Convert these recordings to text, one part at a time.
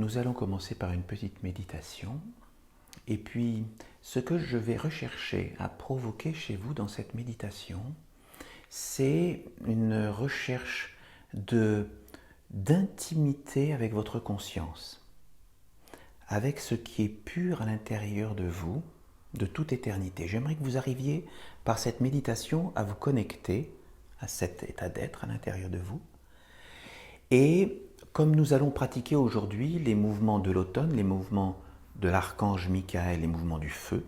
nous allons commencer par une petite méditation. Et puis, ce que je vais rechercher à provoquer chez vous dans cette méditation, c'est une recherche d'intimité avec votre conscience, avec ce qui est pur à l'intérieur de vous, de toute éternité. J'aimerais que vous arriviez, par cette méditation, à vous connecter à cet état d'être à l'intérieur de vous. Et comme nous allons pratiquer aujourd'hui les mouvements de l'automne, les mouvements de l'archange Michael, les mouvements du feu,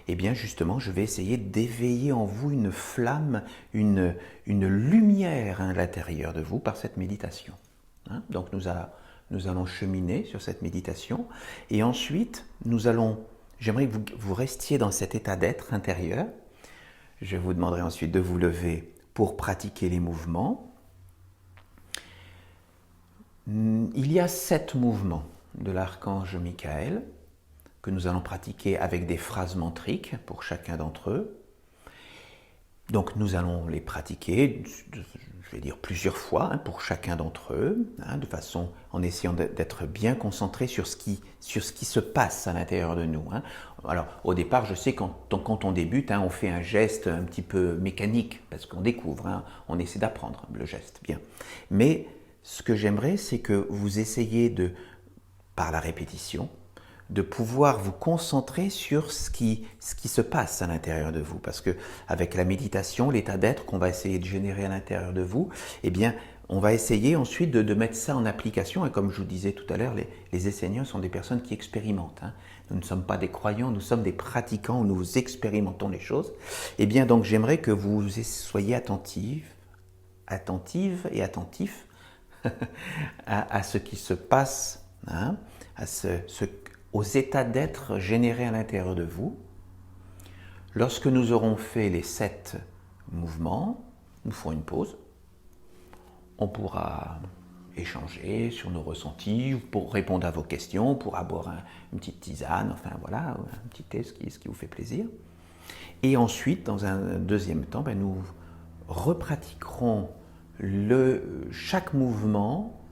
eh bien justement, je vais essayer d'éveiller en vous une flamme, une lumière à l'intérieur de vous par cette méditation. Donc nous allons cheminer sur cette méditation et ensuite, j'aimerais que vous restiez dans cet état d'être intérieur. Je vous demanderai ensuite de vous lever pour pratiquer les mouvements. Il y a 7 mouvements de l'archange Michael que nous allons pratiquer avec des phrases mantriques pour chacun d'entre eux. Donc nous allons les pratiquer, je vais dire plusieurs fois pour chacun d'entre eux, de façon en essayant d'être bien concentré sur ce qui se passe à l'intérieur de nous. Alors au départ, je sais quand on débute, on fait un geste un petit peu mécanique parce qu'on découvre, on essaie d'apprendre le geste, bien. Mais ce que j'aimerais, c'est que vous essayiez par la répétition, de pouvoir vous concentrer sur ce qui se passe à l'intérieur de vous. Parce que avec la méditation, l'état d'être qu'on va essayer de générer à l'intérieur de vous, eh bien, on va essayer ensuite de mettre ça en application. Et comme je vous disais tout à l'heure, les enseignants sont des personnes qui expérimentent. Nous ne sommes pas des croyants, nous sommes des pratiquants où nous expérimentons les choses. Eh bien, donc, j'aimerais que vous soyez attentifs et attentifs à ce qui se passe, aux états d'être générés à l'intérieur de vous. Lorsque nous aurons fait les 7 mouvements, nous ferons une pause. On pourra échanger sur nos ressentis, pour répondre à vos questions, pour boire une petite tisane, enfin voilà, un petit thé, ce qui vous fait plaisir. Et ensuite, dans un deuxième temps, nous repratiquerons chaque mouvement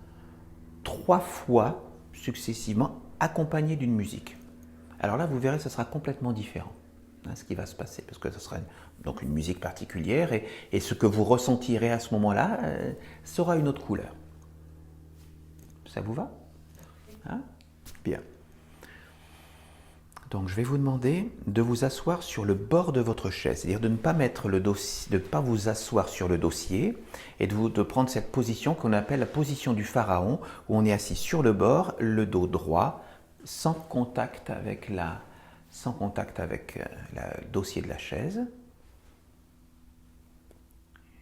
3 fois successivement accompagné d'une musique. Alors là, vous verrez, ce sera complètement différent ce qui va se passer, parce que ce sera donc une musique particulière et ce que vous ressentirez à ce moment-là sera une autre couleur. Ça vous va ? Bien. Donc je vais vous demander de vous asseoir sur le bord de votre chaise, c'est-à-dire de ne pas mettre de pas vous asseoir sur le dossier et de prendre cette position qu'on appelle la position du pharaon, où on est assis sur le bord, le dos droit, sans contact avec le dossier de la chaise.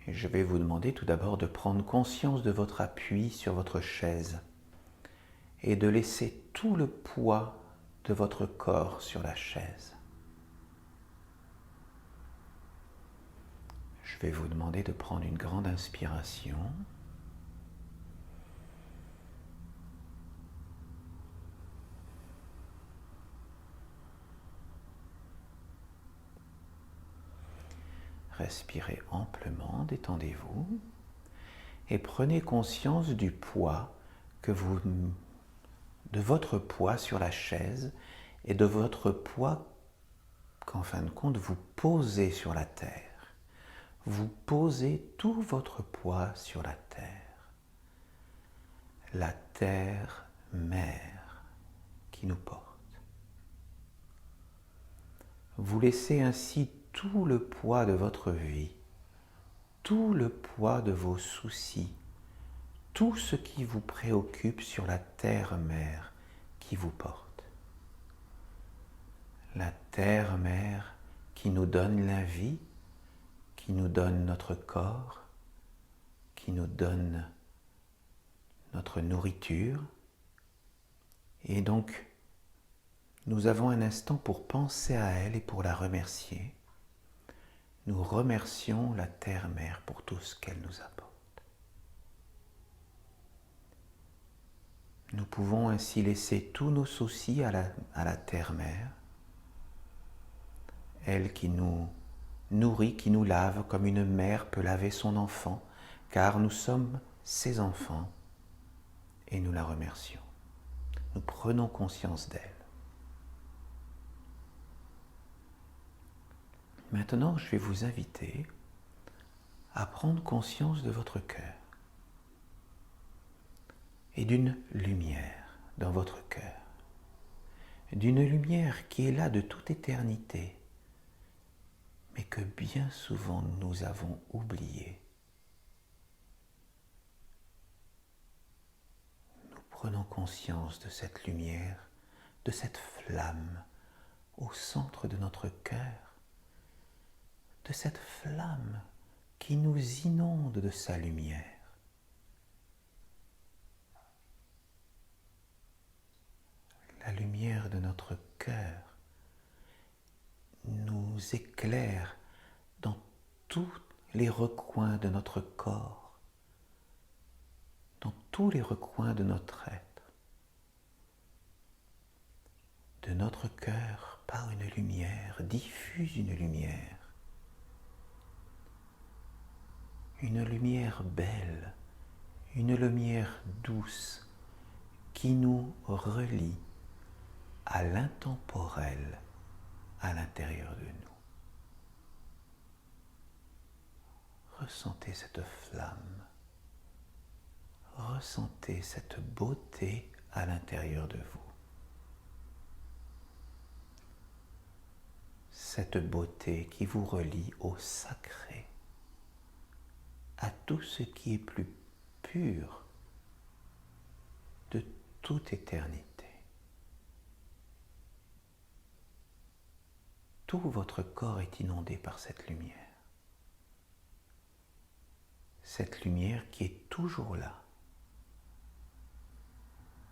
Et je vais vous demander tout d'abord de prendre conscience de votre appui sur votre chaise et de laisser tout le poids de votre corps sur la chaise. Je vais vous demander de prendre une grande inspiration. Respirez amplement, détendez-vous et prenez conscience du poids de votre poids sur la chaise et de votre poids qu'en fin de compte vous posez sur la terre. Vous posez tout votre poids sur la terre mère qui nous porte. Vous laissez ainsi tout le poids de votre vie, tout le poids de vos soucis, tout ce qui vous préoccupe sur la terre-mère qui vous porte. La terre-mère qui nous donne la vie, qui nous donne notre corps, qui nous donne notre nourriture. Et donc, nous avons un instant pour penser à elle et pour la remercier. Nous remercions la terre-mère pour tout ce qu'elle nous apporte. Nous pouvons ainsi laisser tous nos soucis à la terre-mère, elle qui nous nourrit, qui nous lave comme une mère peut laver son enfant, car nous sommes ses enfants et nous la remercions. Nous prenons conscience d'elle. Maintenant, je vais vous inviter à prendre conscience de votre cœur et d'une lumière dans votre cœur. D'une lumière qui est là de toute éternité, mais que bien souvent nous avons oubliée. Nous prenons conscience de cette lumière, de cette flamme au centre de notre cœur, de cette flamme qui nous inonde de sa lumière. La lumière de notre cœur nous éclaire dans tous les recoins de notre corps, dans tous les recoins de notre être. De notre cœur part une lumière, diffuse une lumière belle, une lumière douce qui nous relie à l'intemporel à l'intérieur de nous. Ressentez cette flamme, ressentez cette beauté à l'intérieur de vous. Cette beauté qui vous relie au sacré, à tout ce qui est plus pur de toute éternité. Tout votre corps est inondé par cette lumière. Cette lumière qui est toujours là,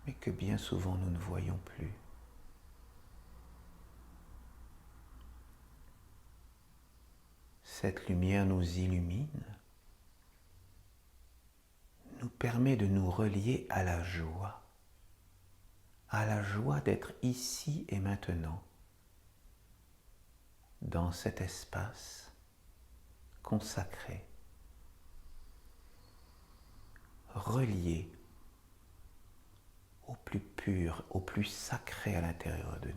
mais que bien souvent nous ne voyons plus. Cette lumière nous illumine, nous permet de nous relier à la joie d'être ici et maintenant, dans cet espace consacré, relié au plus pur, au plus sacré à l'intérieur de nous.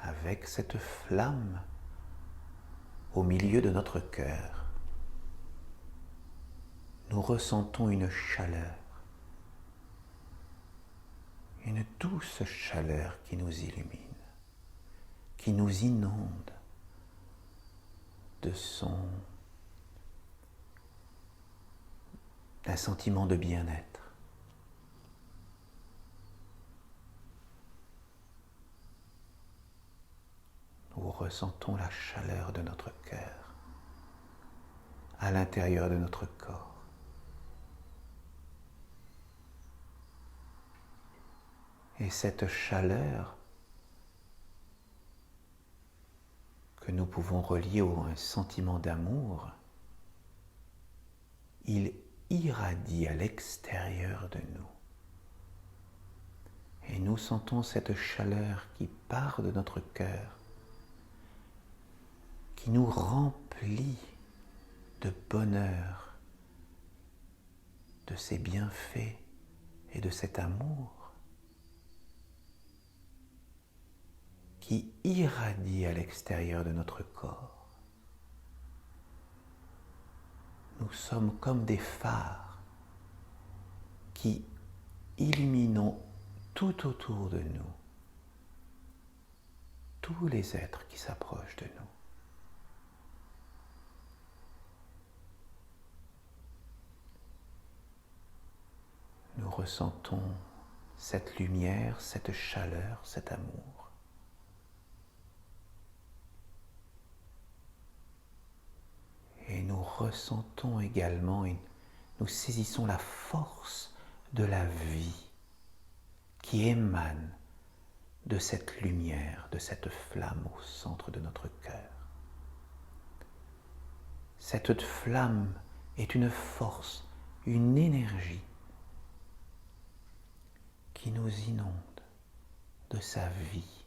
Avec cette flamme au milieu de notre cœur, nous ressentons une chaleur, une douce chaleur qui nous illumine, qui nous inonde d'un sentiment de bien-être. Nous ressentons la chaleur de notre cœur à l'intérieur de notre corps. Et cette chaleur que nous pouvons relier à un sentiment d'amour, il irradie à l'extérieur de nous. Et nous sentons cette chaleur qui part de notre cœur, qui nous remplit de bonheur, de ses bienfaits et de cet amour qui irradie à l'extérieur de notre corps. Nous sommes comme des phares qui illuminons tout autour de nous tous les êtres qui s'approchent de nous. Nous ressentons cette lumière, cette chaleur, cet amour. Et nous ressentons également, et nous saisissons la force de la vie qui émane de cette lumière, de cette flamme au centre de notre cœur. Cette flamme est une force, une énergie qui nous inonde de sa vie.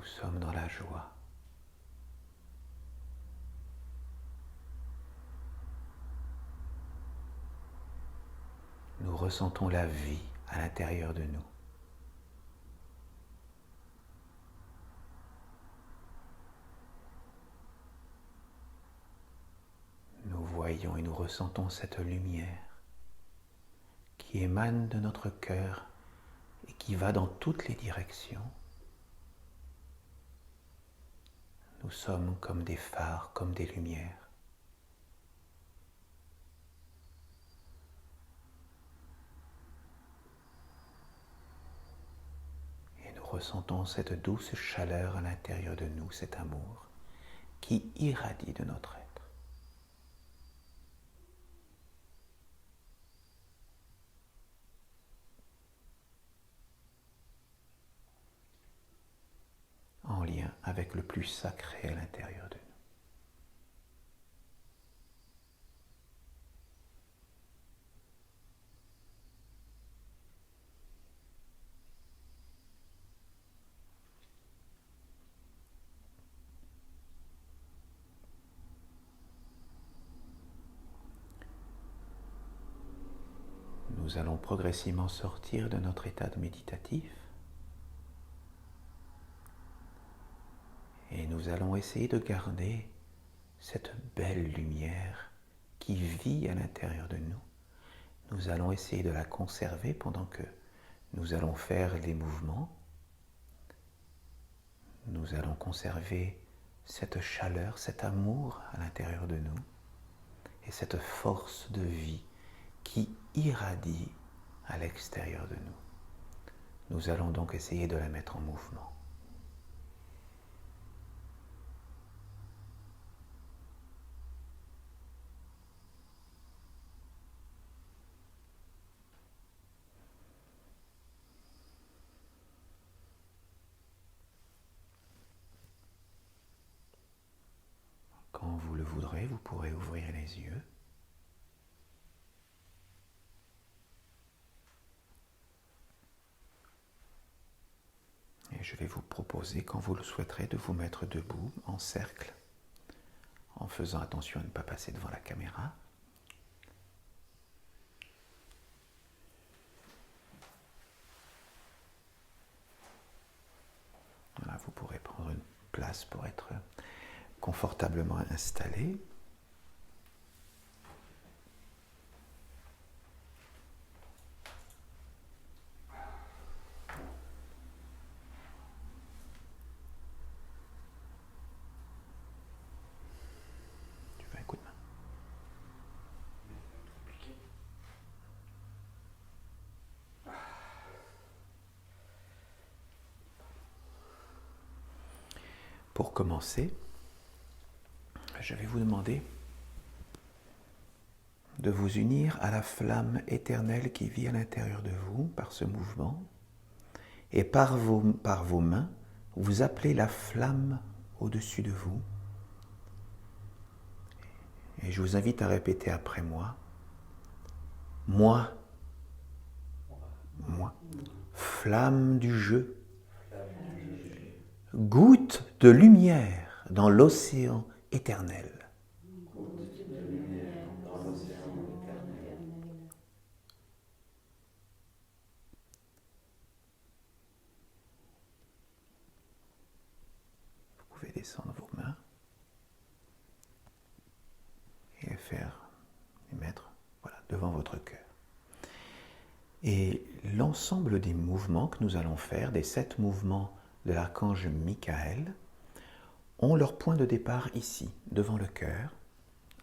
sommes dans la joie. Nous ressentons la vie à l'intérieur de nous. Nous voyons et nous ressentons cette lumière qui émane de notre cœur et qui va dans toutes les directions. Nous sommes comme des phares, comme des lumières. Et nous ressentons cette douce chaleur à l'intérieur de nous, cet amour qui irradie de notre être. En lien avec le plus sacré à l'intérieur de nous. Nous allons progressivement sortir de notre état de méditatif et nous allons essayer de garder cette belle lumière qui vit à l'intérieur de nous. Nous allons essayer de la conserver pendant que nous allons faire les mouvements. Nous allons conserver cette chaleur, cet amour à l'intérieur de nous et cette force de vie qui irradie à l'extérieur de nous. Nous allons donc essayer de la mettre en mouvement. Quand vous le voudrez, vous pourrez ouvrir les yeux. Et je vais vous proposer, quand vous le souhaiterez, de vous mettre debout, en cercle, en faisant attention à ne pas passer devant la caméra. Voilà, vous pourrez prendre une place pour être confortablement installé. Tu veux un coup de main? Pour commencer, je vais vous demander de vous unir à la flamme éternelle qui vit à l'intérieur de vous par ce mouvement et par vos mains, vous appelez la flamme au-dessus de vous. Et je vous invite à répéter après moi. Moi, flamme du jeu, goutte de lumière dans l'océan éternel. Vous pouvez descendre vos mains et les mettre devant votre cœur. Et l'ensemble des mouvements que nous allons faire, des 7 mouvements de l'archange Michael, ont leur point de départ ici, devant le cœur,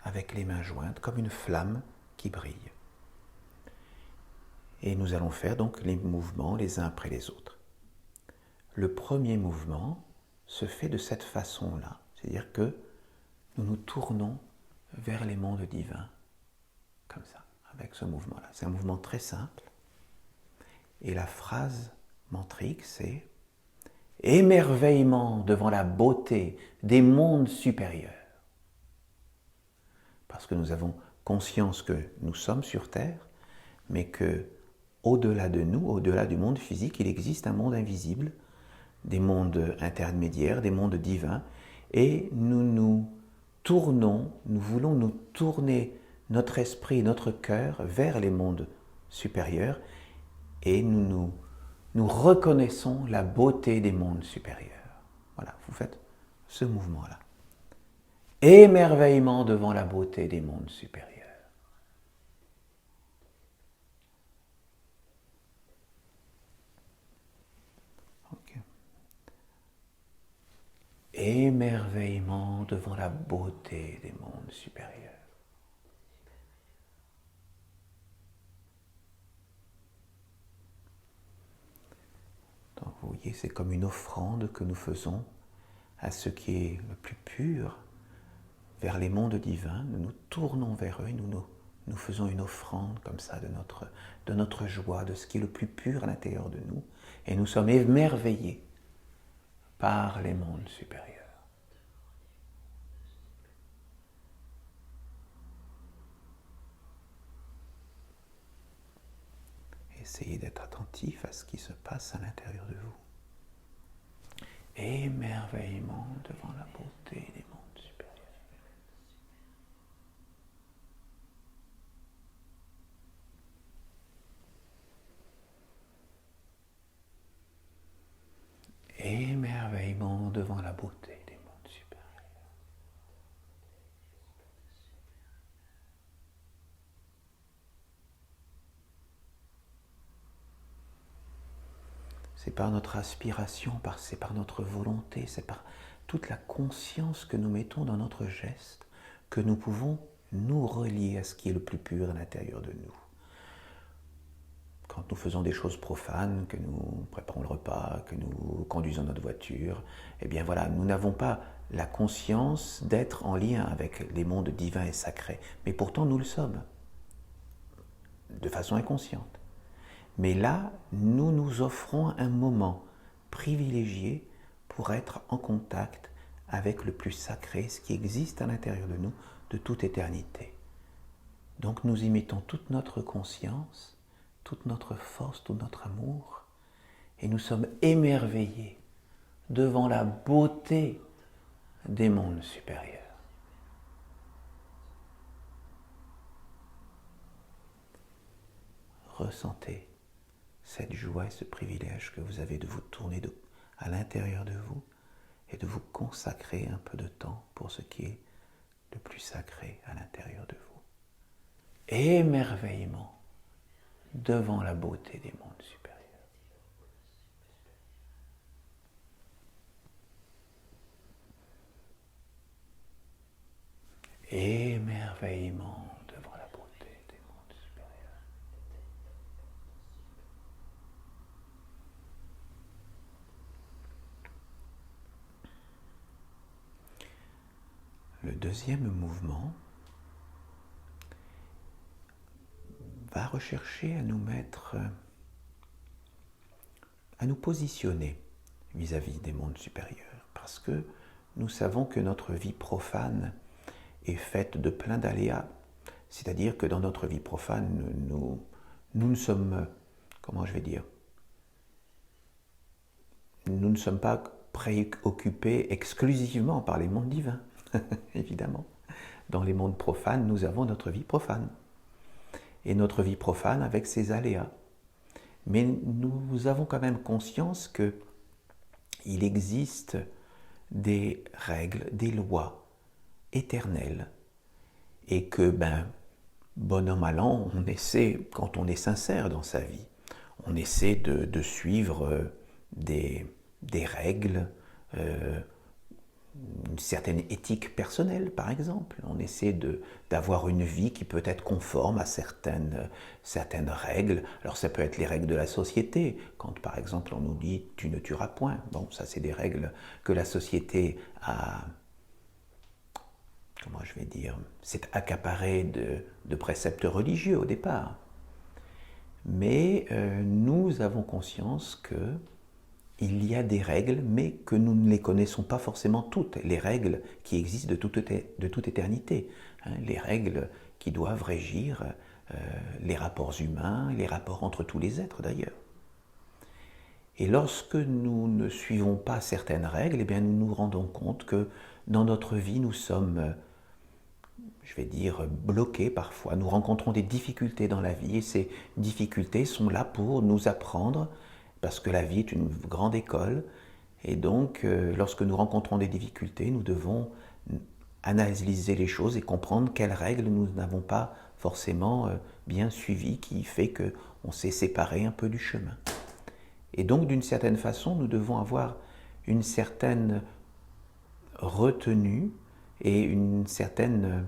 avec les mains jointes, comme une flamme qui brille. Et nous allons faire donc les mouvements les uns après les autres. Le premier mouvement se fait de cette façon-là, c'est-à-dire que nous nous tournons vers les mondes divins, comme ça, avec ce mouvement-là. C'est un mouvement très simple. Et la phrase mantrique, c'est « émerveillement devant la beauté des mondes supérieurs ». Parce que nous avons conscience que nous sommes sur Terre, mais que au-delà de nous, au-delà du monde physique, il existe un monde invisible des mondes intermédiaires, des mondes divins, et nous voulons nous tourner notre esprit, notre cœur vers les mondes supérieurs, et nous reconnaissons la beauté des mondes supérieurs. Voilà, vous faites ce mouvement-là. Émerveillement devant la beauté des mondes supérieurs. Okay. Émerveillement devant la beauté des mondes supérieurs. Donc vous voyez, c'est comme une offrande que nous faisons à ce qui est le plus pur, vers les mondes divins. Nous nous tournons vers eux et nous faisons une offrande comme ça de notre joie, de ce qui est le plus pur à l'intérieur de nous. Et nous sommes émerveillés par les mondes supérieurs. Essayez d'être attentif à ce qui se passe à l'intérieur de vous. Émerveillement devant la beauté des mondes supérieurs. Émerveillement devant la beauté des mondes supérieurs. C'est par notre aspiration, c'est par notre volonté, c'est par toute la conscience que nous mettons dans notre geste que nous pouvons nous relier à ce qui est le plus pur à l'intérieur de nous. Quand nous faisons des choses profanes, que nous préparons le repas, que nous conduisons notre voiture, eh bien voilà, nous n'avons pas la conscience d'être en lien avec les mondes divins et sacrés. Mais pourtant, nous le sommes, de façon inconsciente. Mais là, nous nous offrons un moment privilégié pour être en contact avec le plus sacré, ce qui existe à l'intérieur de nous, de toute éternité. Donc nous y mettons toute notre conscience, toute notre force, tout notre amour, et nous sommes émerveillés devant la beauté des mondes supérieurs. Ressentez cette joie et ce privilège que vous avez de vous tourner à l'intérieur de vous et de vous consacrer un peu de temps pour ce qui est le plus sacré à l'intérieur de vous. Émerveillement devant la beauté des mondes supérieurs. Émerveillement devant la beauté des mondes supérieurs. Le deuxième mouvement va rechercher à nous mettre, à nous positionner vis-à-vis des mondes supérieurs, parce que nous savons que notre vie profane est faite de plein d'aléas, c'est-à-dire que dans notre vie profane, nous ne sommes, comment je vais dire, nous ne sommes pas préoccupés exclusivement par les mondes divins, évidemment. Dans les mondes profanes, nous avons notre vie profane. Et notre vie profane avec ses aléas. Mais nous avons quand même conscience qu'il existe des règles, des lois éternelles, et que, bon an, mal an, on essaie, quand on est sincère dans sa vie, on essaie de suivre des règles, une certaine éthique personnelle, par exemple. On essaie d'avoir une vie qui peut être conforme à certaines règles. Alors ça peut être les règles de la société, quand par exemple on nous dit « tu ne tueras point ». Bon, ça c'est des règles que la société a, comment je vais dire, s'est accaparée de préceptes religieux au départ. Mais nous avons conscience que il y a des règles, mais que nous ne les connaissons pas forcément toutes. Les règles qui existent de toute éternité. Les règles qui doivent régir les rapports humains, les rapports entre tous les êtres d'ailleurs. Et lorsque nous ne suivons pas certaines règles, eh bien nous nous rendons compte que dans notre vie, nous sommes, je vais dire, bloqués parfois. Nous rencontrons des difficultés dans la vie et ces difficultés sont là pour nous apprendre, parce que la vie est une grande école. Et donc, lorsque nous rencontrons des difficultés, nous devons analyser les choses et comprendre quelles règles nous n'avons pas forcément bien suivies, qui fait qu'on s'est séparé un peu du chemin. Et donc, d'une certaine façon, nous devons avoir une certaine retenue et une certaine,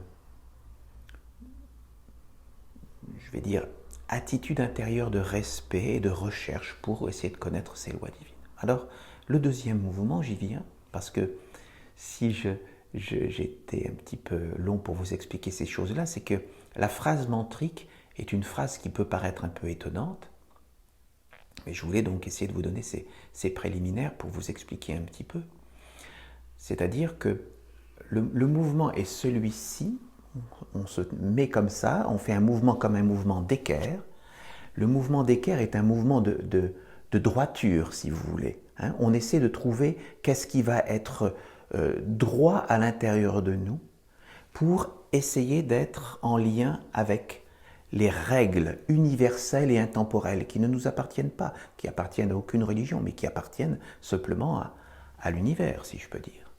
je vais dire, attitude intérieure de respect et de recherche pour essayer de connaître ces lois divines. Alors, le deuxième mouvement, j'y viens, parce que si j'étais un petit peu long pour vous expliquer ces choses-là, c'est que la phrase mantrique est une phrase qui peut paraître un peu étonnante, mais je voulais donc essayer de vous donner ces préliminaires pour vous expliquer un petit peu. C'est-à-dire que le mouvement est celui-ci, on se met comme ça, on fait un mouvement comme un mouvement d'équerre. Le mouvement d'équerre est un mouvement de droiture, si vous voulez. On essaie de trouver qu'est-ce qui va être droit à l'intérieur de nous pour essayer d'être en lien avec les règles universelles et intemporelles qui ne nous appartiennent pas, qui appartiennent à aucune religion, mais qui appartiennent simplement à l'univers, si je peux dire.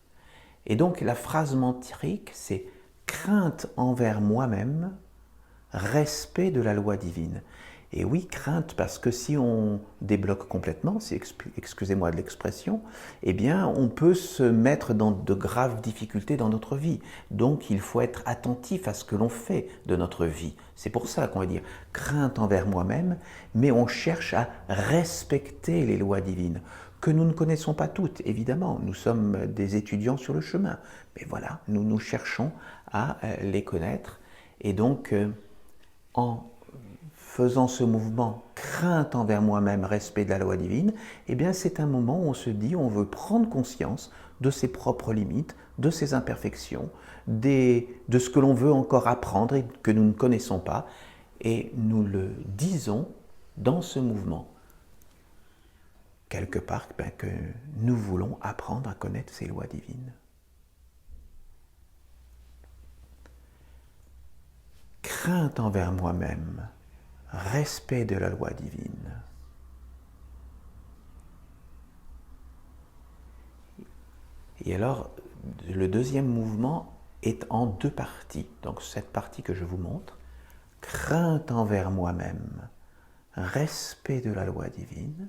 Et donc la phrase mantrique, c'est « crainte envers moi-même, respect de la loi divine ». Et oui, crainte, parce que si on débloque complètement, excusez-moi de l'expression, eh bien, on peut se mettre dans de graves difficultés dans notre vie. Donc, il faut être attentif à ce que l'on fait de notre vie. C'est pour ça qu'on va dire crainte envers moi-même, mais on cherche à respecter les lois divines, que nous ne connaissons pas toutes, évidemment. Nous sommes des étudiants sur le chemin. Mais voilà, nous cherchons à les connaître. Et donc, en faisant ce mouvement crainte envers moi-même, respect de la loi divine, eh bien c'est un moment où on se dit, on veut prendre conscience de ses propres limites, de ses imperfections, de ce que l'on veut encore apprendre et que nous ne connaissons pas, et nous le disons dans ce mouvement. Quelque part, que nous voulons apprendre à connaître ces lois divines. Crainte envers moi-même, respect de la loi divine. Et alors, le deuxième mouvement est en deux parties. Donc cette partie que je vous montre, crainte envers moi-même, respect de la loi divine.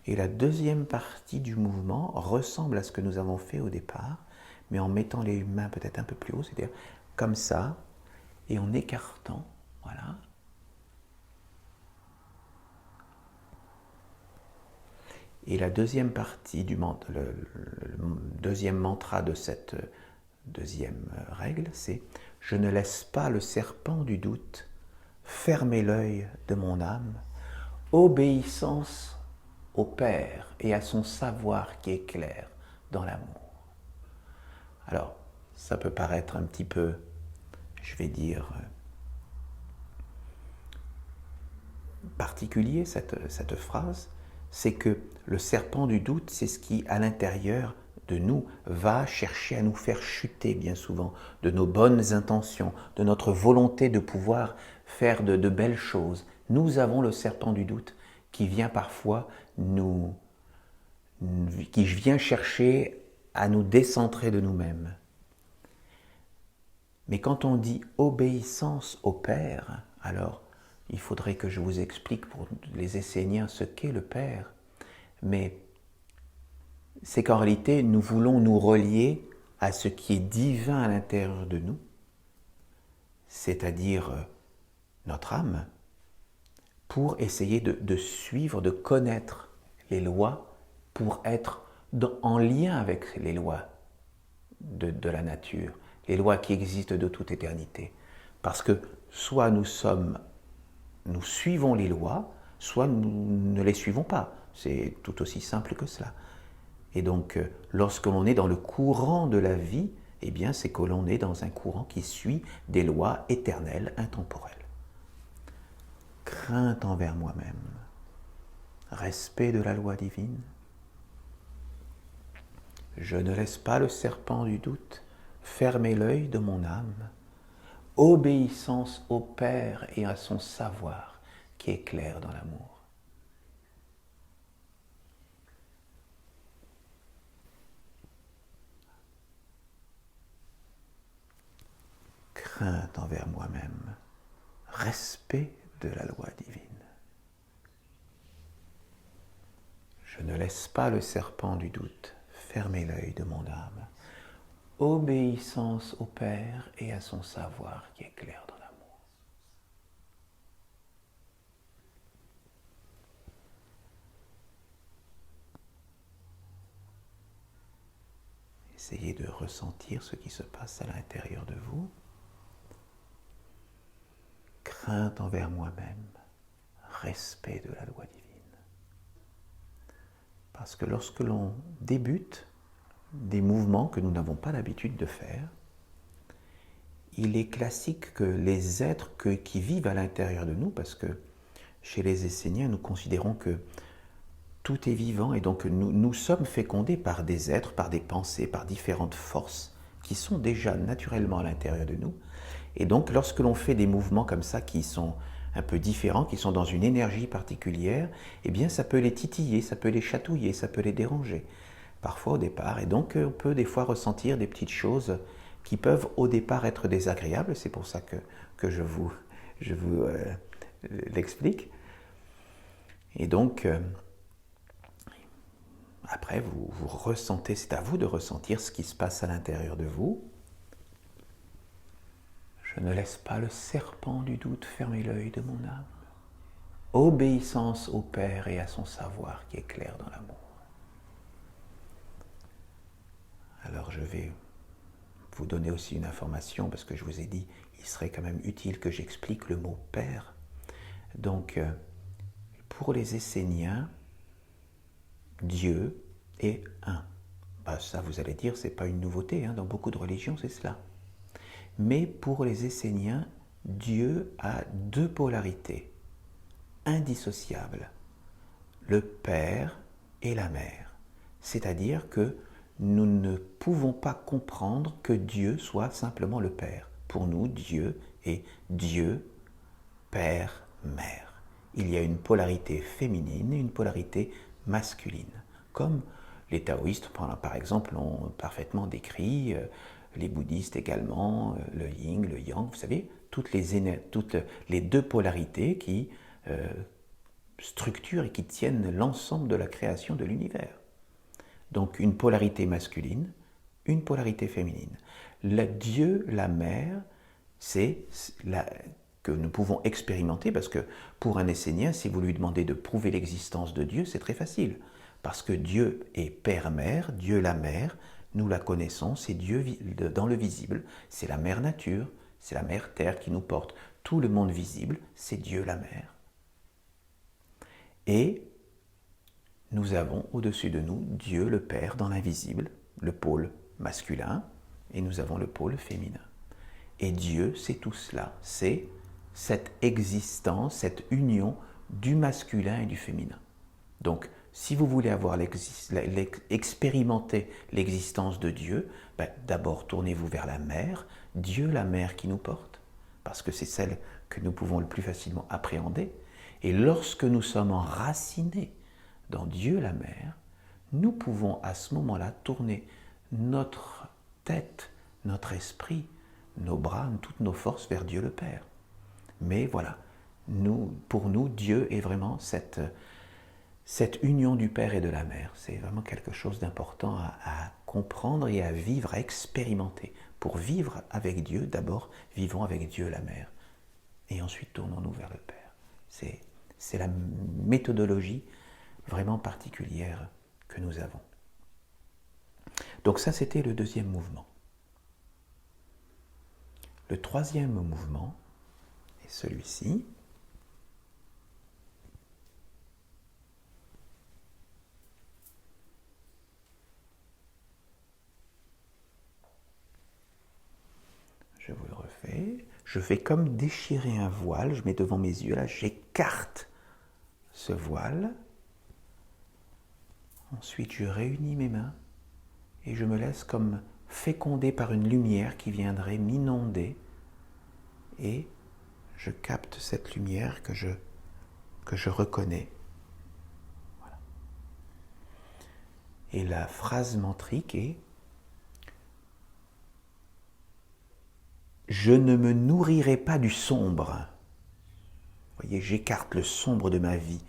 Et la deuxième partie du mouvement ressemble à ce que nous avons fait au départ, mais en mettant les mains peut-être un peu plus haut, c'est-à-dire comme ça, et en écartant, voilà. Et la deuxième partie du le deuxième mantra de cette deuxième règle, c'est « Je ne laisse pas le serpent du doute fermer l'œil de mon âme, obéissance au Père et à son savoir qui est clair dans l'amour. » Alors, ça peut paraître un petit peu, je vais dire, particulier, cette phrase, c'est que le serpent du doute, c'est ce qui, à l'intérieur de nous, va chercher à nous faire chuter bien souvent de nos bonnes intentions, de notre volonté de pouvoir faire de belles choses. Nous avons le serpent du doute qui vient parfois qui vient chercher à nous décentrer de nous-mêmes. Mais quand on dit obéissance au Père, alors il faudrait que je vous explique pour les Esséniens ce qu'est le Père. Mais c'est qu'en réalité, nous voulons nous relier à ce qui est divin à l'intérieur de nous, c'est-à-dire notre âme, pour essayer de suivre, de connaître les lois, pour être en lien avec les lois de la nature, les lois qui existent de toute éternité. Parce que soit nous suivons les lois, soit nous ne les suivons pas. C'est tout aussi simple que cela. Et donc, lorsque l'on est dans le courant de la vie, eh bien, c'est que l'on est dans un courant qui suit des lois éternelles, intemporelles. Crainte envers moi-même, respect de la loi divine. Je ne laisse pas le serpent du doute fermer l'œil de mon âme. Obéissance au Père et à son savoir qui éclaire dans l'amour. Crainte envers moi-même, respect de la loi divine. Je ne laisse pas le serpent du doute fermer l'œil de mon âme. Obéissance au Père et à son savoir qui éclaire dans l'amour. Essayez de ressentir ce qui se passe à l'intérieur de vous. Crainte envers moi-même, respect de la loi divine. Parce que lorsque l'on débute des mouvements que nous n'avons pas l'habitude de faire, il est classique que les êtres qui vivent à l'intérieur de nous, parce que chez les Esséniens, nous considérons que tout est vivant et donc nous sommes fécondés par des êtres, par des pensées, par différentes forces qui sont déjà naturellement à l'intérieur de nous. Et donc lorsque l'on fait des mouvements comme ça qui sont un peu différents, qui sont dans une énergie particulière, eh bien ça peut les titiller, ça peut les chatouiller, ça peut les déranger, parfois au départ. Et donc on peut des fois ressentir des petites choses qui peuvent au départ être désagréables, c'est pour ça que je vous l'explique. Et donc, après, vous ressentez, c'est à vous de ressentir ce qui se passe à l'intérieur de vous. Je ne laisse pas le serpent du doute fermer l'œil de mon âme. Obéissance au Père et à son savoir qui éclaire dans l'amour. Alors je vais vous donner aussi une information, parce que je vous ai dit, il serait quand même utile que j'explique le mot Père. Donc, pour les Esséniens, Dieu est un. Ça, vous allez dire, c'est pas une nouveauté, dans beaucoup de religions, c'est cela. Mais pour les Esséniens, Dieu a deux polarités indissociables, le Père et la Mère. C'est-à-dire que nous ne pouvons pas comprendre que Dieu soit simplement le Père. Pour nous, Dieu est Dieu, Père, Mère. Il y a une polarité féminine et une polarité masculine. Comme les taoïstes, par exemple, l'ont parfaitement décrit, les bouddhistes également, le yin, le yang, vous savez, toutes les deux polarités qui structurent et qui tiennent l'ensemble de la création de l'univers. Donc une polarité masculine, une polarité féminine. Le Dieu, la mère, c'est que nous pouvons expérimenter, parce que pour un Essénien, si vous lui demandez de prouver l'existence de Dieu, c'est très facile. Parce que Dieu est Père-Mère, Dieu la mère, nous la connaissons, c'est Dieu dans le visible, c'est la mère nature, c'est la mère terre qui nous porte. Tout le monde visible, c'est Dieu la mère. Et nous avons au-dessus de nous Dieu le Père dans l'invisible, le pôle masculin, et nous avons le pôle féminin. Et Dieu, c'est tout cela, c'est cette existence, cette union du masculin et du féminin. Donc, si vous voulez expérimenter l'existence de Dieu, d'abord tournez-vous vers la mère, Dieu la mère qui nous porte, parce que c'est celle que nous pouvons le plus facilement appréhender. Et lorsque nous sommes enracinés dans Dieu la mère, nous pouvons à ce moment-là tourner notre tête, notre esprit, nos bras, toutes nos forces vers Dieu le Père. Mais voilà, pour nous, Dieu est vraiment cette union du Père et de la Mère. C'est vraiment quelque chose d'important à comprendre et à vivre, à expérimenter. Pour vivre avec Dieu, d'abord, vivons avec Dieu la Mère. Et ensuite, tournons-nous vers le Père. C'est la méthodologie vraiment particulière que nous avons. Donc ça, c'était le deuxième mouvement. Le troisième mouvement est celui-ci. Je vous le refais. Je fais comme déchirer un voile. Je mets devant mes yeux, là, j'écarte ce voile. Ensuite, je réunis mes mains et je me laisse comme fécondé par une lumière qui viendrait m'inonder et je capte cette lumière que je reconnais. Voilà. Et la phrase mantrique est « Je ne me nourrirai pas du sombre ». Vous voyez, j'écarte le sombre de ma vie,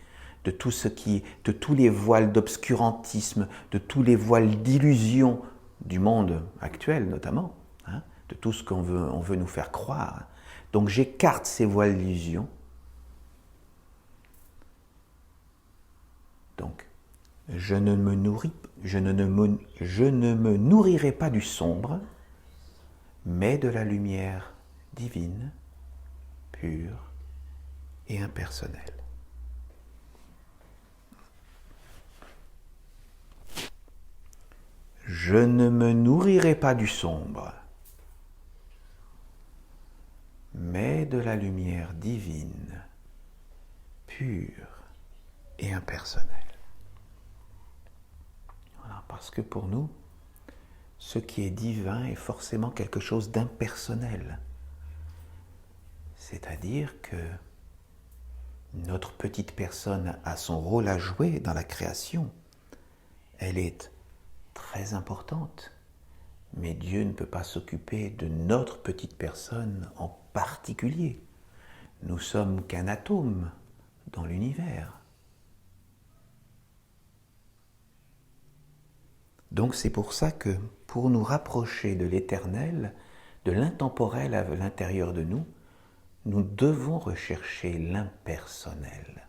de tous les voiles d'obscurantisme, de tous les voiles d'illusion du monde actuel notamment, hein, de tout ce qu'on veut nous faire croire. Donc j'écarte ces voiles d'illusion. Donc, je ne me nourrirai pas du sombre, mais de la lumière divine, pure et impersonnelle. Je ne me nourrirai pas du sombre, mais de la lumière divine, pure et impersonnelle. Voilà, parce que pour nous, ce qui est divin est forcément quelque chose d'impersonnel. C'est-à-dire que notre petite personne a son rôle à jouer dans la création. Elle est très importante, mais Dieu ne peut pas s'occuper de notre petite personne en particulier. Nous sommes qu'un atome dans l'univers. Donc c'est pour ça que, pour nous rapprocher de l'éternel, de l'intemporel à l'intérieur de nous, nous devons rechercher l'impersonnel,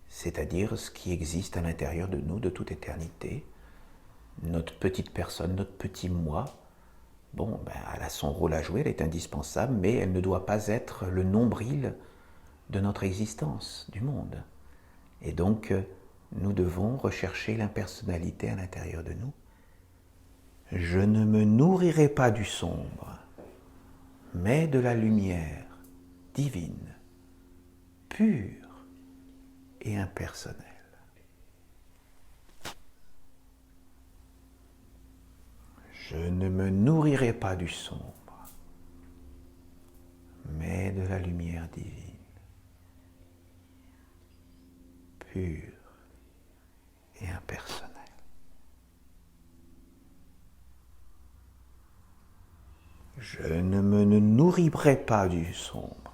c'est-à-dire ce qui existe à l'intérieur de nous de toute éternité. Notre petite personne, notre petit moi, bon, elle a son rôle à jouer, elle est indispensable, mais elle ne doit pas être le nombril de notre existence, du monde. Et donc, nous devons rechercher l'impersonnalité à l'intérieur de nous. Je ne me nourrirai pas du sombre, mais de la lumière divine, pure et impersonnelle. Je ne me nourrirai pas du sombre, mais de la lumière divine, pure et impersonnelle. Je ne me nourrirai pas du sombre,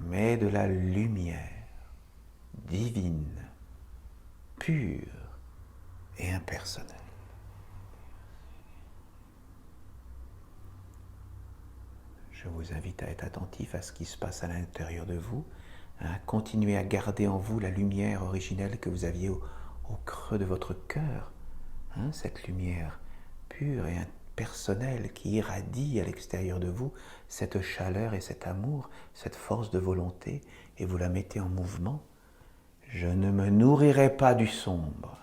mais de la lumière divine, pure et impersonnelle. Je vous invite à être attentif à ce qui se passe à l'intérieur de vous, à continuer à garder en vous la lumière originelle que vous aviez au creux de votre cœur, cette lumière pure et personnelle qui irradie à l'extérieur de vous cette chaleur et cet amour, cette force de volonté, et vous la mettez en mouvement. Je ne me nourrirai pas du sombre,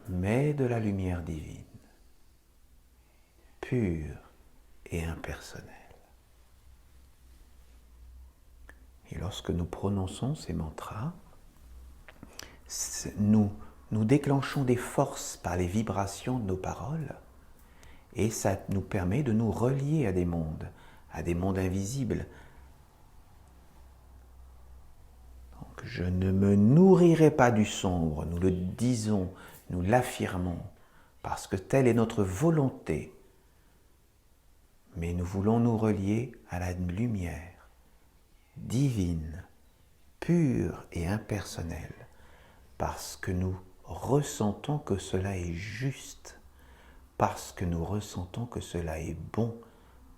mais de la lumière divine, pure et impersonnelle. Et lorsque nous prononçons ces mantras, nous déclenchons des forces par les vibrations de nos paroles, et ça nous permet de nous relier à des mondes invisibles. Donc, je ne me nourrirai pas du sombre, nous le disons, nous l'affirmons, parce que telle est notre volonté. Mais nous voulons nous relier à la lumière divine, pure et impersonnelle, parce que nous ressentons que cela est juste, parce que nous ressentons que cela est bon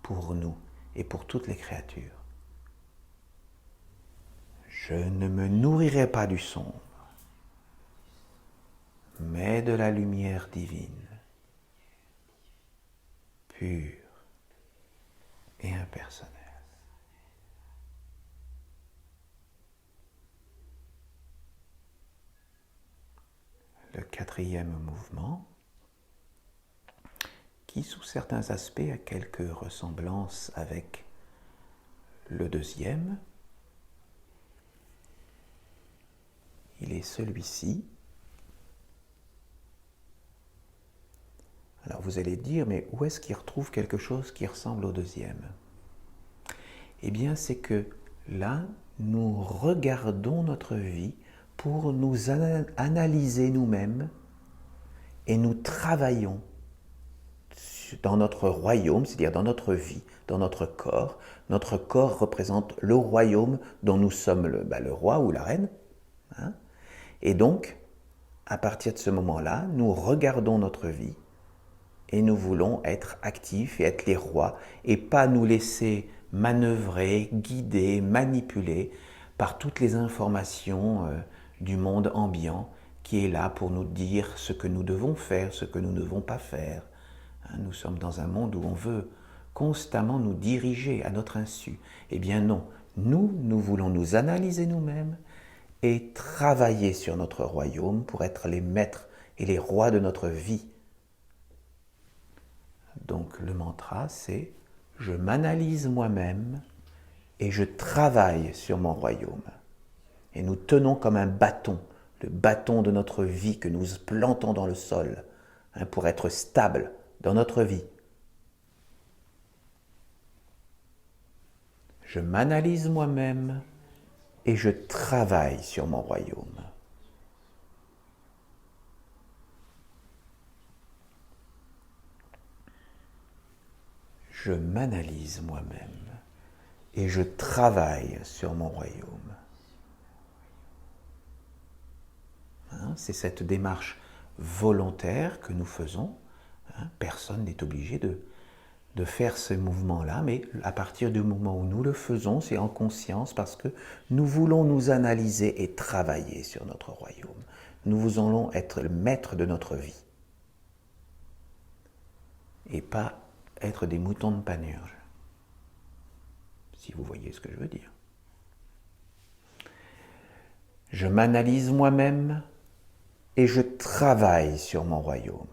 pour nous et pour toutes les créatures. Je ne me nourrirai pas du sombre, mais de la lumière divine, pure et impersonnelle. Le quatrième mouvement, qui sous certains aspects a quelques ressemblances avec le deuxième, et celui-ci. Alors vous allez dire, mais où est-ce qu'il retrouve quelque chose qui ressemble au deuxième? Eh bien, c'est que là, nous regardons notre vie pour nous analyser nous-mêmes et nous travaillons dans notre royaume, c'est-à-dire dans notre vie, dans notre corps. Notre corps représente le royaume dont nous sommes le roi ou la reine. Hein. Et donc, à partir de ce moment-là, nous regardons notre vie et nous voulons être actifs et être les rois et pas nous laisser manœuvrer, guider, manipuler par toutes les informations du monde ambiant qui est là pour nous dire ce que nous devons faire, ce que nous ne devons pas faire. Nous sommes dans un monde où on veut constamment nous diriger à notre insu. Eh bien non, nous voulons nous analyser nous-mêmes et travailler sur notre royaume pour être les maîtres et les rois de notre vie. Donc le mantra, c'est « Je m'analyse moi-même et je travaille sur mon royaume ». Et nous tenons comme un bâton, le bâton de notre vie que nous plantons dans le sol, pour être stable dans notre vie. Je m'analyse moi-même et je travaille sur mon royaume. Je m'analyse moi-même et je travaille sur mon royaume. C'est cette démarche volontaire que nous faisons. Personne n'est obligé de faire ce mouvement-là, mais à partir du moment où nous le faisons, c'est en conscience parce que nous voulons nous analyser et travailler sur notre royaume. Nous voulons être le maître de notre vie et pas être des moutons de panurge, si vous voyez ce que je veux dire. Je m'analyse moi-même et je travaille sur mon royaume.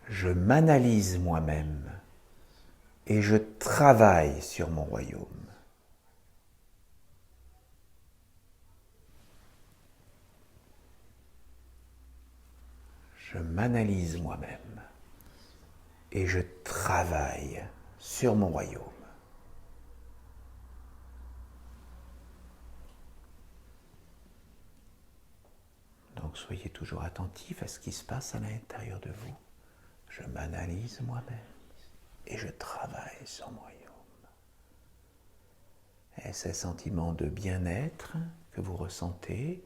Je m'analyse moi-même et je travaille sur mon royaume. Je m'analyse moi-même et je travaille sur mon royaume. Donc soyez toujours attentifs à ce qui se passe à l'intérieur de vous. Je m'analyse moi-même et je travaille sur mon royaume. Est-ce un sentiment de bien-être que vous ressentez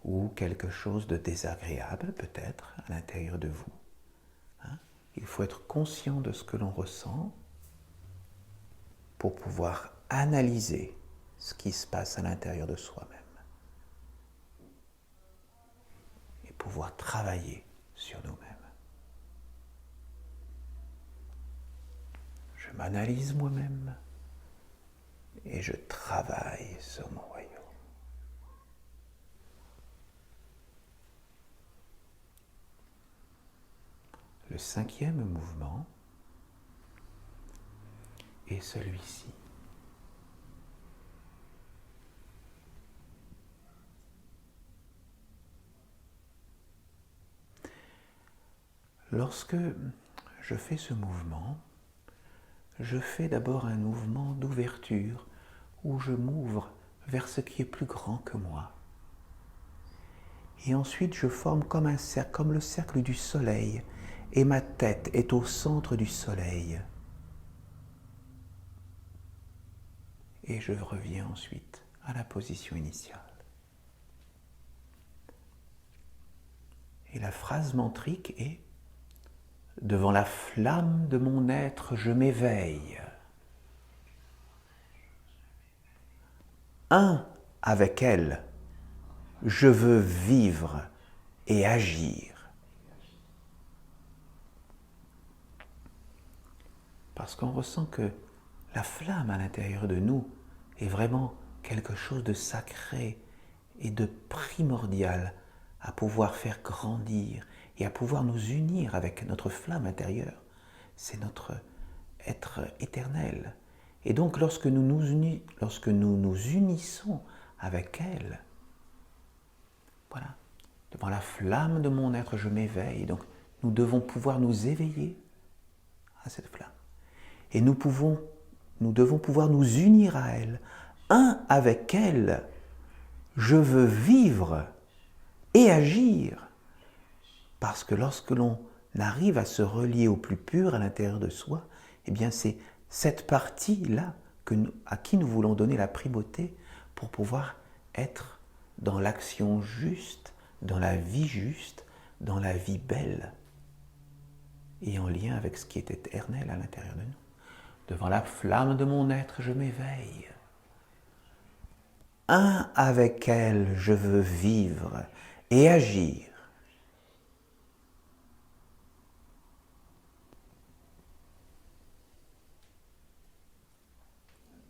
ou quelque chose de désagréable peut-être à l'intérieur de vous? Il faut être conscient de ce que l'on ressent pour pouvoir analyser ce qui se passe à l'intérieur de soi-même et pouvoir travailler sur nous-mêmes. Je m'analyse moi-même et je travaille sur mon royaume. Le 5e mouvement est celui-ci. Lorsque je fais ce mouvement, je fais d'abord un mouvement d'ouverture où je m'ouvre vers ce qui est plus grand que moi. Et ensuite, je forme comme un cercle, comme le cercle du soleil, et ma tête est au centre du soleil. Et je reviens ensuite à la position initiale. Et la phrase mantrique est « Devant la flamme de mon être, je m'éveille. Un avec elle, je veux vivre et agir. » Parce qu'on ressent que la flamme à l'intérieur de nous est vraiment quelque chose de sacré et de primordial à pouvoir faire grandir et à pouvoir nous unir avec notre flamme intérieure. C'est notre être éternel. Et donc lorsque nous nous unissons avec elle, voilà, devant la flamme de mon être, je m'éveille. Donc nous devons pouvoir nous éveiller à cette flamme. Et nous devons pouvoir nous unir à elle. Un avec elle, je veux vivre et agir. Parce que lorsque l'on arrive à se relier au plus pur à l'intérieur de soi, eh bien c'est cette partie-là à qui nous voulons donner la primauté pour pouvoir être dans l'action juste, dans la vie juste, dans la vie belle et en lien avec ce qui est éternel à l'intérieur de nous. Devant la flamme de mon être, je m'éveille. Un avec elle, je veux vivre et agir.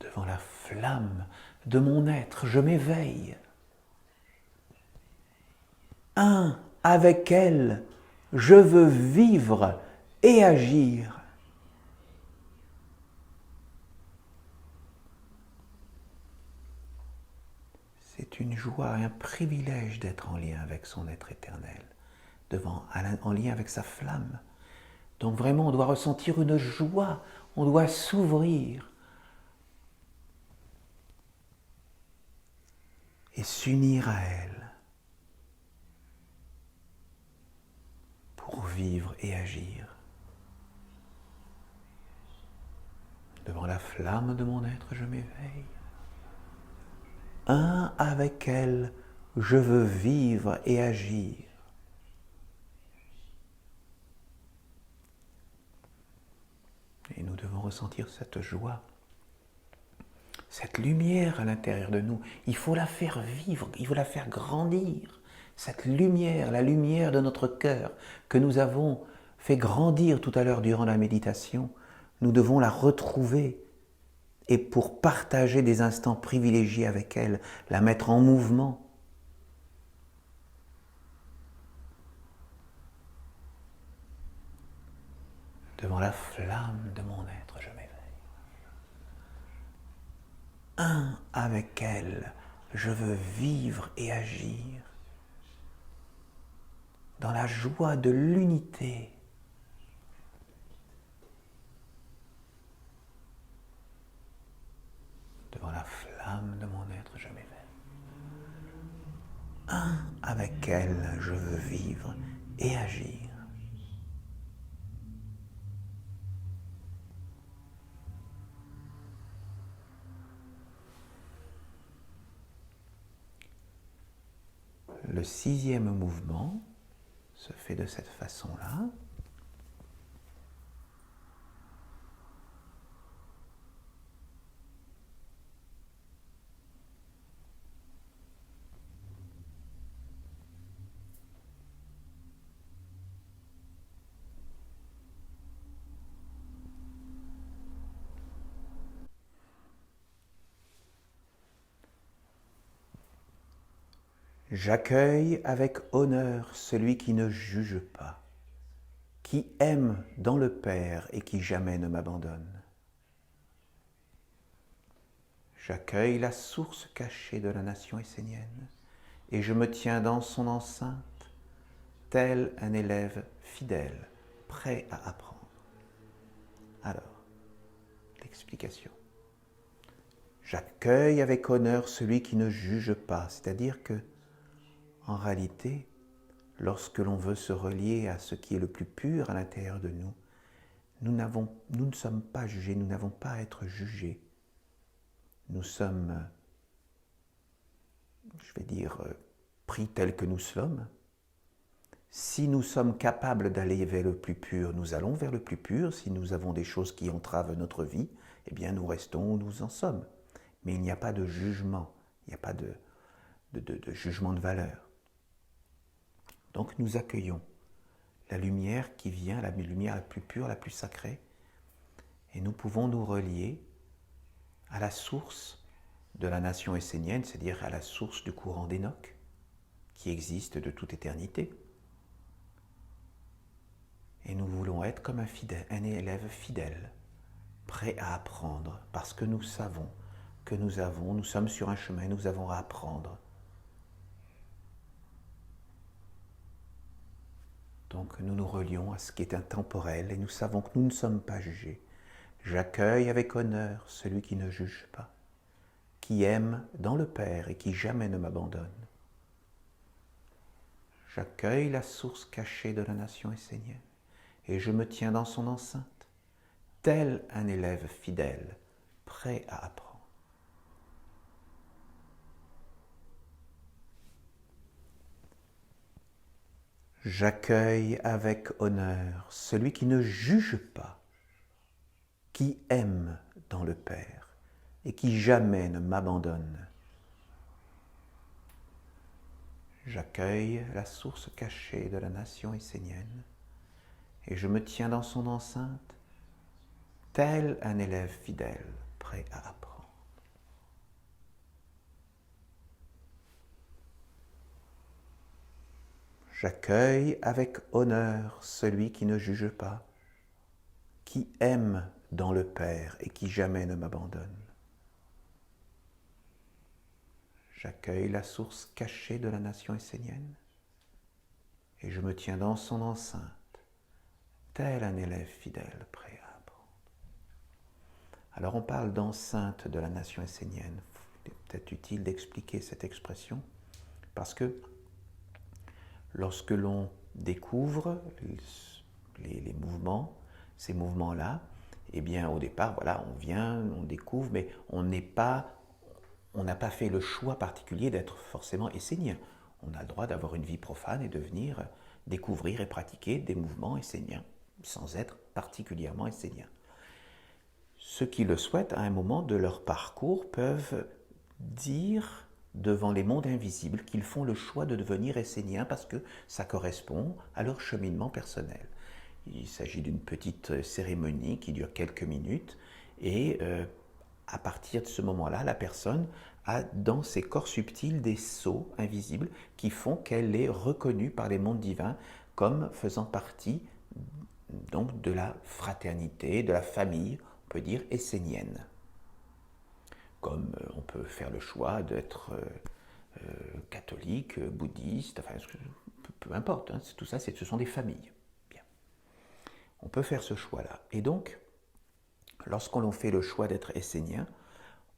Devant la flamme de mon être, je m'éveille. Un avec elle, je veux vivre et agir. C'est une joie et un privilège d'être en lien avec son être éternel, en lien avec sa flamme. Donc vraiment, on doit ressentir une joie, on doit s'ouvrir et s'unir à elle pour vivre et agir. Devant la flamme de mon être, je m'éveille. Un avec elle, je veux vivre et agir. Et nous devons ressentir cette joie, cette lumière à l'intérieur de nous. Il faut la faire vivre, il faut la faire grandir. Cette lumière, la lumière de notre cœur que nous avons fait grandir tout à l'heure durant la méditation, nous devons la retrouver. Et pour partager des instants privilégiés avec elle, la mettre en mouvement. Devant la flamme de mon être, je m'éveille. Un avec elle, je veux vivre et agir. Dans la joie de l'unité. Devant la flamme de mon être, je m'éveille. Un avec elle, je veux vivre et agir. Le 6e mouvement se fait de cette façon-là. J'accueille avec honneur celui qui ne juge pas, qui aime dans le Père et qui jamais ne m'abandonne. J'accueille la source cachée de la nation essénienne et je me tiens dans son enceinte, tel un élève fidèle, prêt à apprendre. Alors, l'explication. J'accueille avec honneur celui qui ne juge pas, c'est-à-dire que en réalité, lorsque l'on veut se relier à ce qui est le plus pur à l'intérieur de nous, nous ne sommes pas jugés, nous n'avons pas à être jugés. Nous sommes, pris tels que nous sommes. Si nous sommes capables d'aller vers le plus pur, nous allons vers le plus pur. Si nous avons des choses qui entravent notre vie, eh bien nous restons où nous en sommes. Mais il n'y a pas de jugement, il n'y a pas de jugement de valeur. Donc nous accueillons la lumière qui vient, la lumière la plus pure, la plus sacrée, et nous pouvons nous relier à la source de la nation essénienne, c'est-à-dire à la source du courant d'Enoch, qui existe de toute éternité. Et nous voulons être comme un élève fidèle, prêts à apprendre, parce que nous savons que nous sommes sur un chemin, nous avons à apprendre. Donc nous nous relions à ce qui est intemporel et nous savons que nous ne sommes pas jugés. J'accueille avec honneur celui qui ne juge pas, qui aime dans le Père et qui jamais ne m'abandonne. J'accueille la source cachée de la nation essénienne et je me tiens dans son enceinte, tel un élève fidèle, prêt à apprendre. J'accueille avec honneur celui qui ne juge pas, qui aime dans le Père et qui jamais ne m'abandonne. J'accueille la source cachée de la nation essénienne et je me tiens dans son enceinte, tel un élève fidèle, prêt à apprendre. J'accueille avec honneur celui qui ne juge pas, qui aime dans le Père et qui jamais ne m'abandonne. J'accueille la source cachée de la nation essénienne et je me tiens dans son enceinte, tel un élève fidèle prêt à apprendre. Alors on parle d'enceinte de la nation essénienne. Il est peut-être utile d'expliquer cette expression parce que lorsque l'on découvre les mouvements, ces mouvements-là, eh bien au départ, voilà, on vient, on découvre, mais on n'a pas fait le choix particulier d'être forcément essénien. On a le droit d'avoir une vie profane et de venir découvrir et pratiquer des mouvements esséniens, sans être particulièrement esséniens. Ceux qui le souhaitent, à un moment de leur parcours, peuvent dire devant les mondes invisibles qu'ils font le choix de devenir esséniens parce que ça correspond à leur cheminement personnel. Il s'agit d'une petite cérémonie qui dure quelques minutes et à partir de ce moment-là, la personne a dans ses corps subtils des sceaux invisibles qui font qu'elle est reconnue par les mondes divins comme faisant partie donc de la fraternité, de la famille, on peut dire essénienne. Comme on peut faire le choix d'être catholique, bouddhiste, enfin peu importe, hein, tout ça ce sont des familles. Bien. On peut faire ce choix-là. Et donc, lorsqu'on fait le choix d'être essénien,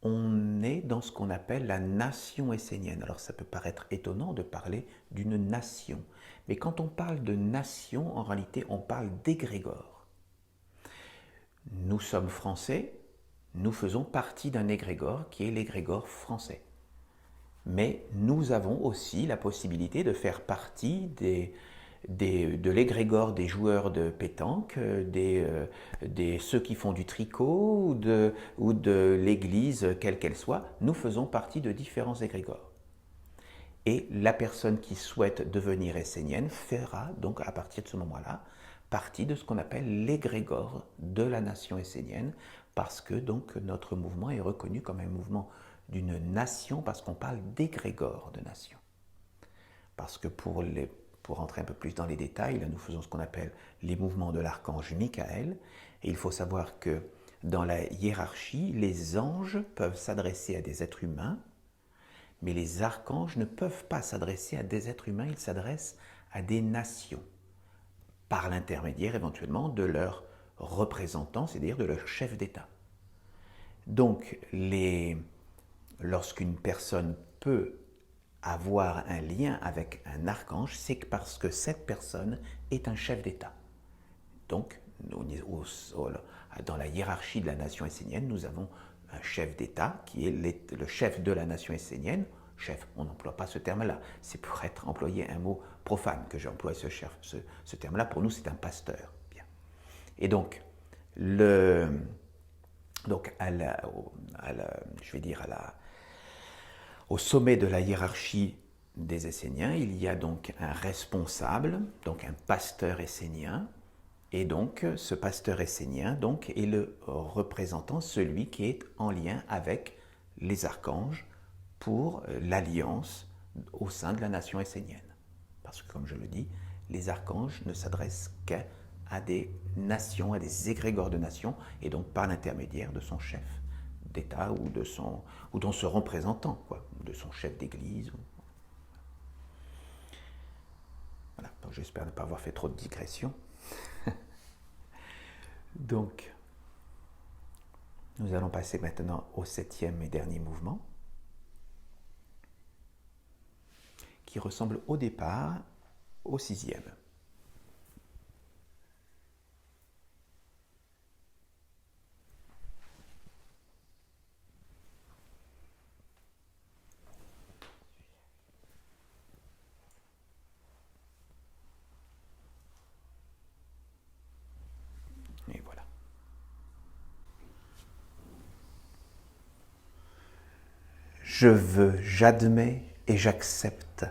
on est dans ce qu'on appelle la nation essénienne. Alors ça peut paraître étonnant de parler d'une nation, mais quand on parle de nation, en réalité on parle d'égrégore. Nous sommes français, nous faisons partie d'un égrégore qui est l'égrégore français. Mais nous avons aussi la possibilité de faire partie de l'égrégore des joueurs de pétanque, ceux qui font du tricot ou de l'église, quelle qu'elle soit. Nous faisons partie de différents égrégores. Et la personne qui souhaite devenir essénienne fera donc à partir de ce moment-là partie de ce qu'on appelle l'égrégore de la nation essénienne, parce que donc notre mouvement est reconnu comme un mouvement d'une nation, parce qu'on parle d'égrégore de nation. Parce que pour rentrer un peu plus dans les détails, là nous faisons ce qu'on appelle les mouvements de l'archange Michael, et il faut savoir que dans la hiérarchie, les anges peuvent s'adresser à des êtres humains, mais les archanges ne peuvent pas s'adresser à des êtres humains, ils s'adressent à des nations, par l'intermédiaire éventuellement de leurs représentants, c'est-à-dire de leur chef d'État. Donc, lorsqu'une personne peut avoir un lien avec un archange, c'est parce que cette personne est un chef d'État. Donc, dans la hiérarchie de la nation essénienne, nous avons un chef d'État qui est le chef de la nation essénienne. Chef, on n'emploie pas ce terme-là. C'est pour être employé un mot profane que j'emploie ce terme-là. Pour nous, c'est un pasteur. Bien. Et donc, au sommet de la hiérarchie des Esséniens, il y a donc un responsable, donc un pasteur essénien, et donc ce pasteur essénien donc, est le représentant, celui qui est en lien avec les archanges pour l'alliance au sein de la nation essénienne. Parce que comme je le dis, les archanges ne s'adressent qu'à à des nations, à des égrégores de nations, et donc par l'intermédiaire de son chef d'État ou de son représentant, quoi, de son chef d'église. Voilà, donc j'espère ne pas avoir fait trop de digressions. Donc, nous allons passer maintenant au 7e et dernier mouvement, qui ressemble au départ au 6e. Et voilà. Je veux, j'admets et j'accepte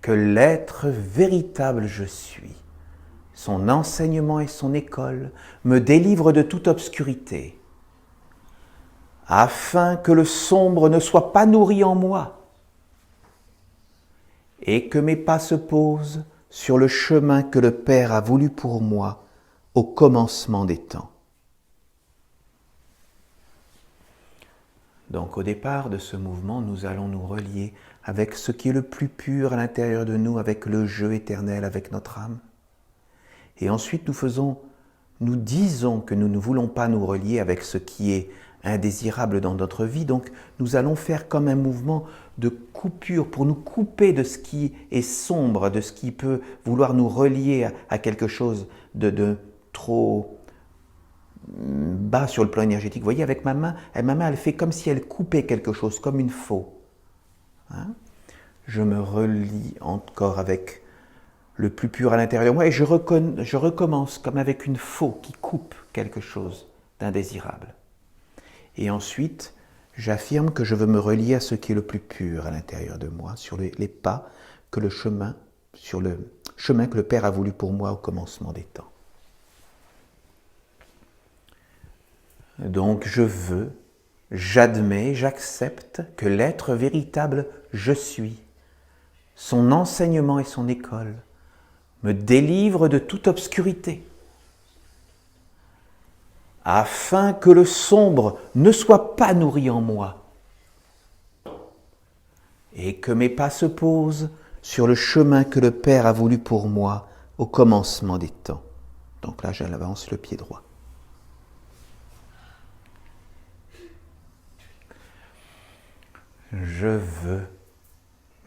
que l'être véritable je suis, son enseignement et son école me délivrent de toute obscurité, afin que le sombre ne soit pas nourri en moi, et que mes pas se posent sur le chemin que le Père a voulu pour moi au commencement des temps. Donc au départ de ce mouvement, nous allons nous relier avec ce qui est le plus pur à l'intérieur de nous, avec le jeu éternel, avec notre âme. Et ensuite nous disons que nous ne voulons pas nous relier avec ce qui est indésirable dans notre vie, donc nous allons faire comme un mouvement de coupure pour nous couper de ce qui est sombre, de ce qui peut vouloir nous relier à quelque chose de trop bas sur le plan énergétique. Vous voyez, avec ma main, elle fait comme si elle coupait quelque chose, comme une faux. Hein? Je me relie encore avec le plus pur à l'intérieur de moi et je recommence comme avec une faux qui coupe quelque chose d'indésirable. Et ensuite, j'affirme que je veux me relier à ce qui est le plus pur à l'intérieur de moi, sur les pas que sur le chemin que le Père a voulu pour moi au commencement des temps. Donc je veux, j'admets, j'accepte que l'être véritable je suis, son enseignement et son école me délivrent de toute obscurité, afin que le sombre ne soit pas nourri en moi, et que mes pas se posent sur le chemin que le Père a voulu pour moi au commencement des temps. Donc là, j'avance le pied droit. Je veux,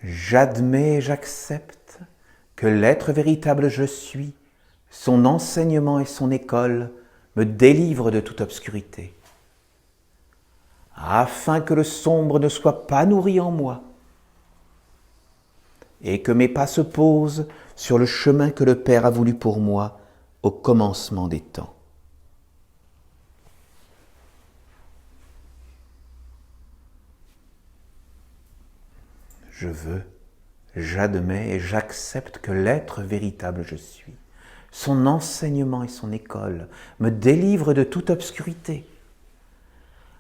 j'admets, j'accepte que l'être véritable je suis, son enseignement et son école me délivrent de toute obscurité, afin que le sombre ne soit pas nourri en moi, et que mes pas se posent sur le chemin que le Père a voulu pour moi au commencement des temps. Je veux, j'admets et j'accepte que l'être véritable je suis, son enseignement et son école me délivrent de toute obscurité,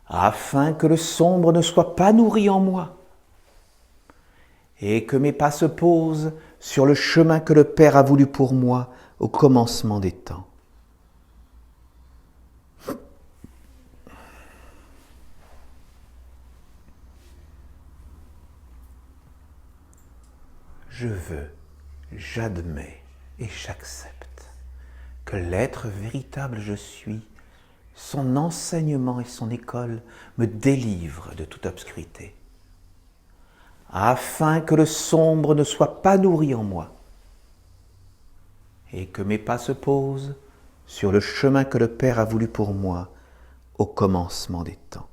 afin que le sombre ne soit pas nourri en moi, et que mes pas se posent sur le chemin que le Père a voulu pour moi au commencement des temps. Je veux, j'admets et j'accepte que l'être véritable je suis, son enseignement et son école me délivrent de toute obscurité, afin que le sombre ne soit pas nourri en moi, et que mes pas se posent sur le chemin que le Père a voulu pour moi au commencement des temps.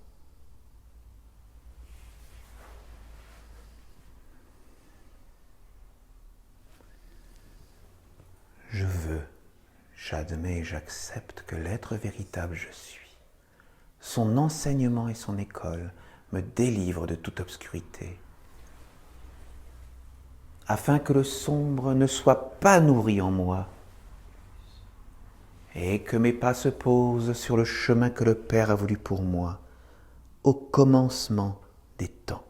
Je veux, j'admets et j'accepte que l'être véritable je suis, son enseignement et son école me délivrent de toute obscurité, afin que le sombre ne soit pas nourri en moi, et que mes pas se posent sur le chemin que le Père a voulu pour moi au commencement des temps.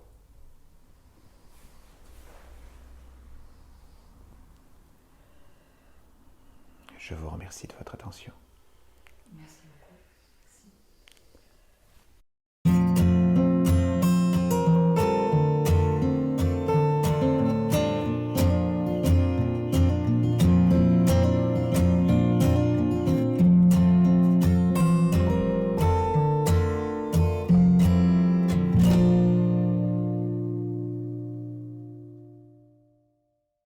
Je vous remercie de votre attention.